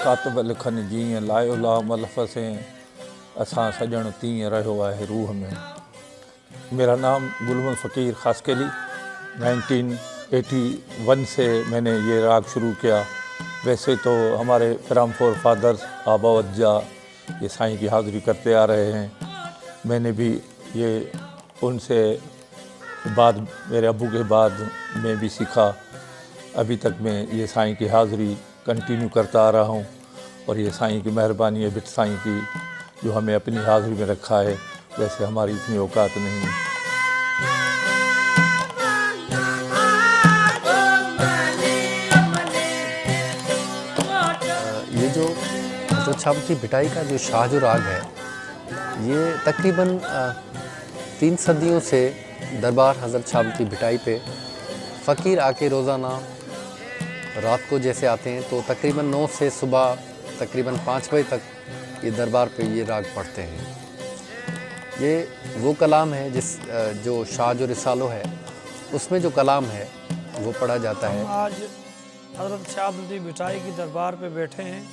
मुखातब लिखनि जीअं लायो ला मलफ़सें असां सॼण तीअं रहियो आहे रूह में। मेरा नाम गुलमन फ़कीर खासकेली। 1981 से मैंने ये राग शुरू किया। वैसे तो हमारे फ्रॉम फोर फादर्स आबा अज्जा ये साईं की हाज़िरी करते आ रहे हैं। मैंने भी ये उनसे बाद मेरे अब्बू के बाद मैं भी सीखा। अभी तक मैं ये साईं की हाज़िरी कंटिन्यू करता आ रहा हूँ और ये साईं की मेहरबानी है, बिट साईं की, जो हमें अपनी हाज़िरी में रखा है। वैसे हमारी इतनी औकात नहीं है। ये जो हज़रत शाह की भिटाई का जो शाहजो राग है, ये तकरीबन 3 सदियों से दरबार हज़रत शाह की भिटाई पे फ़कीर आके रोज़ाना रात को जैसे आते हैं तो तकरीबन 9 से सुबह तकरीबन 5 बजे तक ये दरबार पे ये राग पढ़ते हैं। ये वो कलाम है जो शाहजो रिसालो है, उसमें जो कलाम है वो पढ़ा जाता है। आज हज़रत शाह की भिटाई की दरबार पे बैठे हैं।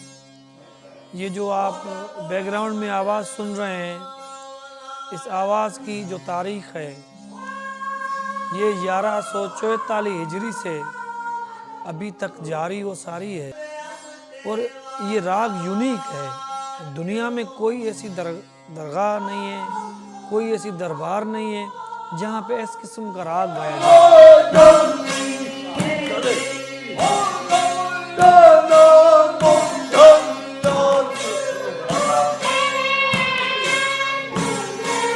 ये जो आप बैकग्राउंड में आवाज़ सुन रहे हैं, इस आवाज़ की जो तारीख़ है ये 1144 हिजरी से अभी तक जारी व सारी है। और ये राग यूनिक है। दुनिया में कोई ऐसी दरगाह नहीं है, कोई ऐसी दरबार नहीं है जहाँ पे इस किस्म का राग गाया जाए।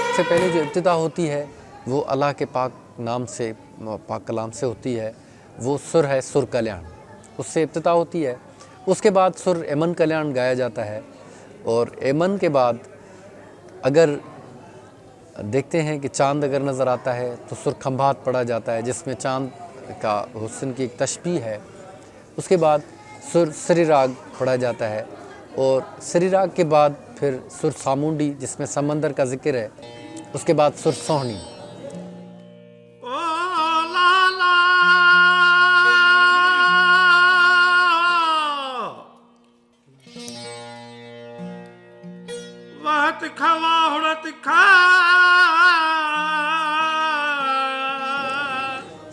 सबसे पहले जो इब्तिदा होती है वो अल्लाह के पाक नाम से, पाक कलाम से होती है। वो सुर है सुर कल्याण, उससे इब्तिदा होती है। उसके बाद सुर एमन कल्याण गाया जाता है और एमन के बाद अगर देखते हैं कि चांद अगर नज़र आता है तो सुर खंभात पढ़ा जाता है, जिसमें चांद का हुस्न की एक तशबीह है। उसके बाद सुर श्री राग पढ़ा जाता है और श्री राग के बाद फिर सुर सामुंडी जिसमें समंदर का जिक्र है। उसके बाद सुर सोहनी।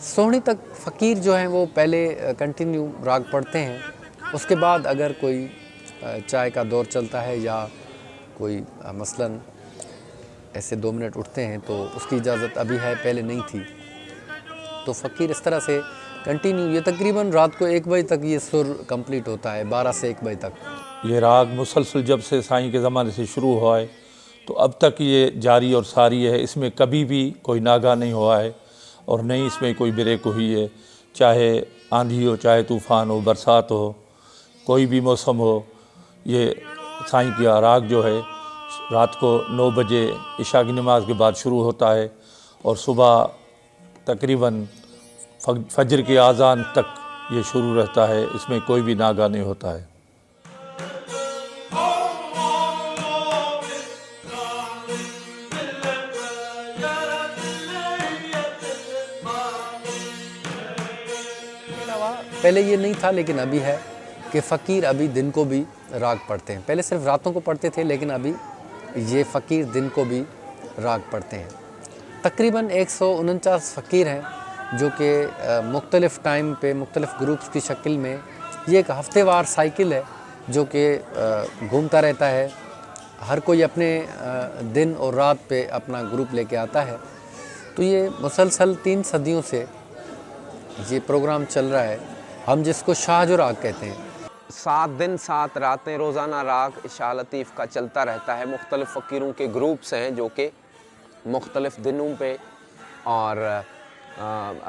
सोहनी तक फ़कीर जो हैं वो पहले कंटिन्यू राग पढ़ते हैं। उसके बाद अगर कोई चाय का दौर चलता है या कोई मसलन ऐसे 2 मिनट उठते हैं तो उसकी इजाज़त अभी है, पहले नहीं थी। तो फ़कीर इस तरह से कंटिन्यू, ये तकरीबन रात को 1 बजे तक ये सुर कंप्लीट होता है, 12 से 1 बजे तक। ये राग मुसलसल जब से साईं के ज़माने से शुरू हुआ है तो अब तक ये जारी और सारी है। इसमें कभी भी कोई नागा नहीं हुआ है और न ही इसमें कोई ब्रेक हुई है। चाहे आंधी हो, चाहे तूफ़ान हो, बरसात हो, कोई भी मौसम हो, ये साईं का राग जो है रात को 9 बजे इशा की नमाज के बाद शुरू होता है और सुबह तकरीबन फजर के आज़ान तक ये शुरू रहता है। इसमें कोई भी नागा नहीं होता है। पहले ये नहीं था लेकिन अभी है कि फ़कीर अभी दिन को भी राग पढ़ते हैं। पहले सिर्फ रातों को पढ़ते थे लेकिन अभी ये फ़कीर दिन को भी राग पढ़ते हैं। तकरीबन 149 फ़कीर हैं जो कि मुख्तलिफ़ टाइम पे मुख्तलिफ़ ग्रुप्स की शक्ल में, ये एक हफ्तेवार साइकिल है जो कि घूमता रहता है। हर कोई अपने दिन और रात पे अपना ग्रुप लेके आता है। तो ये मुसलसल 3 सदियों से ये प्रोग्राम चल रहा है, हम जिसको शाहजो राग कहते हैं। 7 दिन 7 रातें रोज़ाना राग इशा लतीफ़ का चलता रहता है। मुख्तलिफ़ फ़कीरों के ग्रुप्स हैं जो कि मुख्तलिफ़ दिनों पे और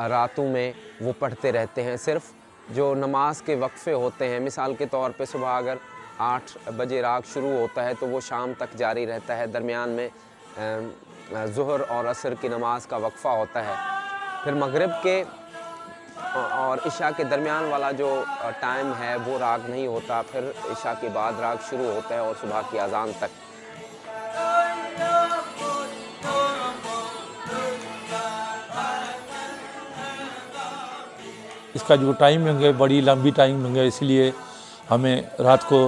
रातों में वो पढ़ते रहते हैं। सिर्फ़ जो नमाज के वक्फ़े होते हैं, मिसाल के तौर पे सुबह अगर 8 बजे राग शुरू होता है तो वो शाम तक जारी रहता है। दरमियान में ज़ुहर और असर की नमाज का वक्फ़ा होता है। फिर मगरिब के और इशा के दरमियान वाला जो टाइम है वो राग नहीं होता। फिर इशा के बाद राग शुरू होता है और सुबह की अज़ान तक। इसका जो टाइमिंग है बड़ी लंबी टाइमिंग है, इसलिए हमें रात को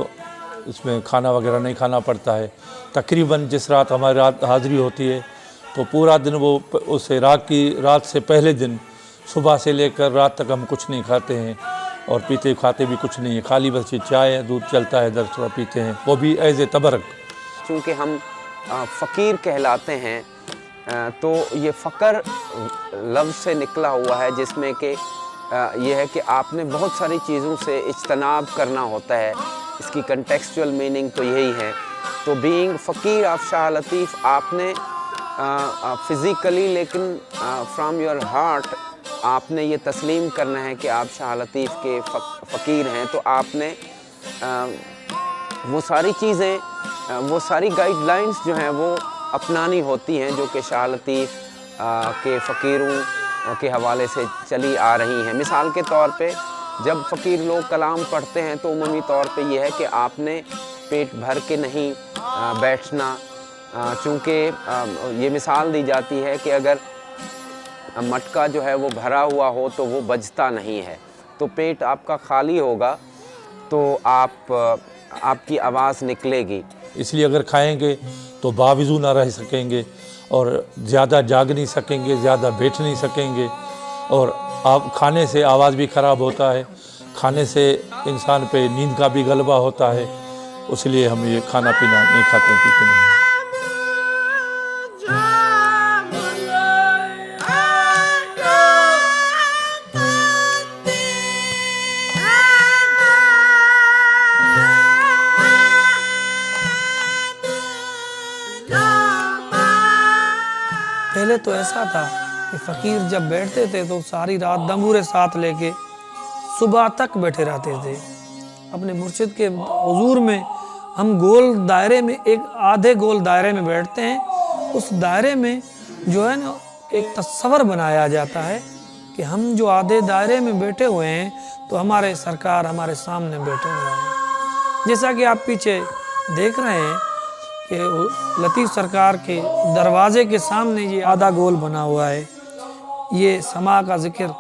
इसमें खाना वगैरह नहीं खाना पड़ता है। तकरीबन जिस रात हमारी रात हाज़िरी होती है तो पूरा दिन वो उसे रात से पहले दिन सुबह से लेकर रात तक हम कुछ नहीं खाते हैं और खाते भी कुछ नहीं है, खाली बस ये चाय दूध चलता है, दर थोड़ा पीते हैं, वो भी एज़ ए तबरक। चूँकि हम फ़कीर कहलाते हैं तो ये फ़कर लफ्ज़ से निकला हुआ है, जिसमें कि ये है कि आपने बहुत सारी चीज़ों से इज्तनाब करना होता है। इसकी कंटेक्सचुअल मीनिंग तो यही है। तो बीइंग फ़कीर ऑफ शाह लतीफ़, आपने फ़िज़िकली लेकिन फ्रॉम योर हार्ट आपने ये तस्लीम करना है कि आप शाह लतीफ़ के फ़कीर हैं। तो आपने वो सारी चीज़ें, वो सारी गाइडलाइंस जो हैं वो अपनानी होती हैं, जो कि शाह लतीफ़ के फ़कीरों के हवाले से चली आ रही हैं। मिसाल के तौर पे जब फ़कीर लोग कलाम पढ़ते हैं तो उमूमी तौर पे ये है कि आपने पेट भर के नहीं बैठना, चूँकि ये मिसाल दी जाती है कि अगर मटका जो है वो भरा हुआ हो तो वो बजता नहीं है। तो पेट आपका खाली होगा तो आपकी आवाज़ निकलेगी। इसलिए अगर खाएंगे तो बावजू ना रह सकेंगे और ज़्यादा जाग नहीं सकेंगे, ज़्यादा बैठ नहीं सकेंगे, और आप खाने से आवाज़ भी ख़राब होता है, खाने से इंसान पे नींद का भी गलबा होता है। इसलिए हम ये खाना पीना नहीं खाते पीते नहीं। पहले तो ऐसा था कि फ़कीर जब बैठते थे तो सारी रात दमूरे साथ लेके सुबह तक बैठे रहते थे अपने मुर्शिद के हुजूर में। हम गोल दायरे में, एक आधे गोल दायरे में बैठते हैं। उस दायरे में जो है ना एक तस्वर बनाया जाता है कि हम जो आधे दायरे में बैठे हुए हैं तो हमारे सरकार हमारे सामने बैठे हुए हैं। जैसा कि आप पीछे देख रहे हैं कि लतीफ़ सरकार के दरवाज़े के सामने ये आधा गोल बना हुआ है। ये समा का ज़िक्र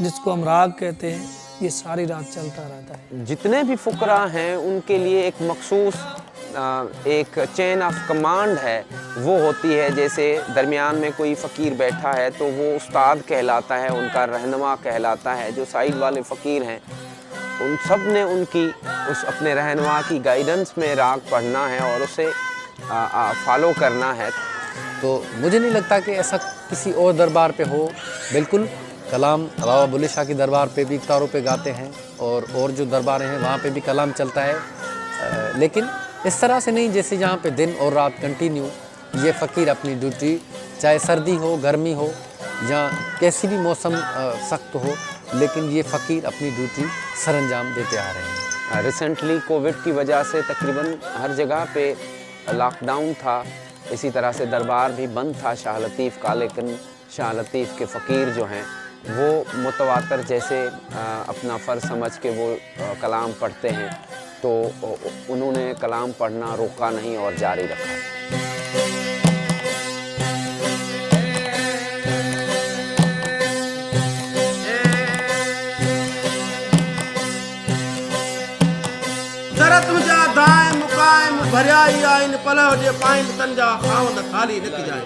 जिसको हम राग कहते हैं, ये सारी रात चलता रहता है। जितने भी फ़ुकरा हैं उनके लिए एक मखसूस एक चेन ऑफ कमांड है, वो होती है। जैसे दरमियान में कोई फ़कीर बैठा है तो वो उस्ताद कहलाता है, उनका रहनुमा कहलाता है। जो साइड वाले फ़कीर हैं उन सब ने उनकी उस अपने रहनुमा की गाइडेंस में राग पढ़ना है और उसे फॉलो करना है। तो मुझे नहीं लगता कि ऐसा किसी और दरबार पे हो। बिल्कुल कलाम बाबा बुल्ले शाह की दरबार पे भी इफ्तारों पे गाते हैं और जो दरबारें हैं वहाँ पे भी कलाम चलता है, लेकिन इस तरह से नहीं जैसे जहाँ पे दिन और रात कंटिन्यू ये फ़कीर अपनी ड्यूटी, चाहे सर्दी हो गर्मी हो या कैसी भी मौसम सख्त हो, लेकिन ये फ़कीर अपनी ड्यूटी सरअंजाम देते आ रहे हैं। रिसेंटली कोविड की वजह से तकरीबन हर जगह पे लॉकडाउन था, इसी तरह से दरबार भी बंद था शाह लतीफ़ का, लेकिन शाह लतीफ़ के फ़कीर जो हैं वो मुतवातर जैसे अपना फ़र्ज़ समझ के वो कलाम पढ़ते हैं, तो उन्होंने कलाम पढ़ना रोका नहीं और जारी रखा। जरत मुझा दाए मुकायम भरियाई आइन पलह जे पाइन तंजा खावंद खाली निक जाए।